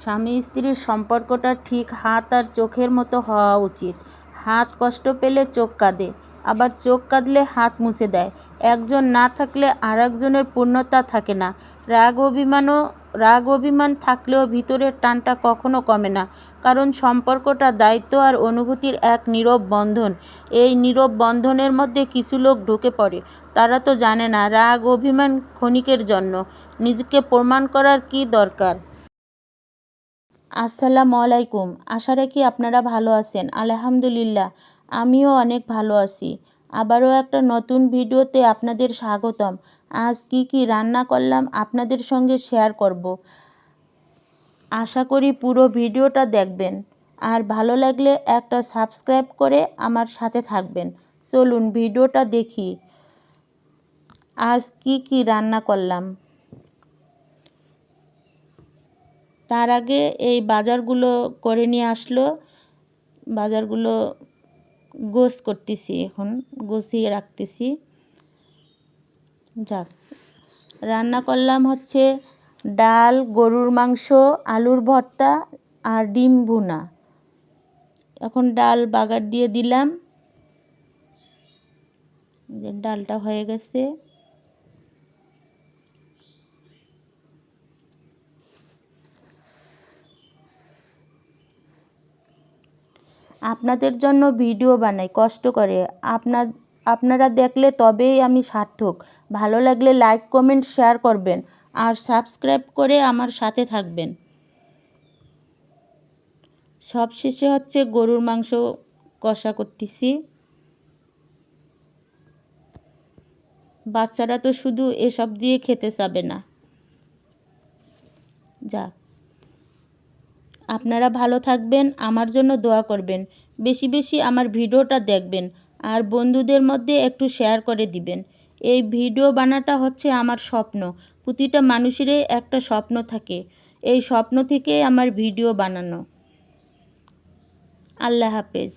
স্বামী স্ত্রীর সম্পর্কটা ঠিক হাত আর চোখের মতো হওয়া উচিত। হাত কষ্ট পেলে চোখ কাঁদে, আবার চোখ কাঁদলে হাত মুছে দেয়। একজন না থাকলে আর একজনের পূর্ণতা থাকে না। রাগ অভিমান থাকলেও ভিতরের টানটা কখনো কমে না, কারণ সম্পর্কটা দায়িত্ব আর অনুভূতির এক নীরব বন্ধন। এই নীরব বন্ধনের মধ্যে কিছু লোক ঢুকে পড়ে, তারা তো জানে না রাগ অভিমান ক্ষণিকের জন্য, নিজেকে প্রমাণ করার কী দরকার। আসসালামু আলাইকুম। আশা রাখি আপনারা ভালো আছেন। আলহামদুলিল্লাহ, আমিও অনেক ভালো আছি। আবারও একটা নতুন ভিডিওতে আপনাদের স্বাগতম। আজ কি রান্না করলাম আপনাদের সঙ্গে শেয়ার করব। আশা করি পুরো ভিডিওটা দেখবেন, আর ভালো লাগলে একটা সাবস্ক্রাইব করে আমার সাথে থাকবেন। চলুন ভিডিওটা দেখি আজ কি রান্না করলাম। তার আগে এই বাজারগুলো করে নিয়ে আসলো, বাজারগুলো গোছ করতেছি, এখন গুছিয়ে রাখতেছি। যাক, রান্না করলাম হচ্ছে ডাল, গরুর মাংস, আলুর ভর্তা আর ডিম ভুনা। এখন ডাল বাগার দিয়ে দিলাম, ডালটা হয়ে গেছে। আপনাদের জন্য ভিডিও বানাই কষ্ট করে, আপনারা দেখলে তবেই আমি সার্থক। ভালো লাগলে লাইক কমেন্ট শেয়ার করবেন, আর সাবস্ক্রাইব করে আমার সাথে থাকবেন। সবশেষে হচ্ছে গরুর মাংস কষা করতেছি। বাচ্চারা তো শুধু এসব দিয়ে খেতে চাবে না। যাক, আপনারা ভালো থাকবেন, আমার জন্য দোয়া করবেন, বেশি বেশি আমার ভিডিওটা দেখবেন, আর বন্ধুদের মধ্যে একটু শেয়ার করে দিবেন। এই ভিডিও বানাটা হচ্ছে আমার স্বপ্ন। প্রতিটা মানুষেরই একটা স্বপ্ন থাকে, এই স্বপ্ন থেকে আমার ভিডিও বানানো। আল্লাহ হাফেজ।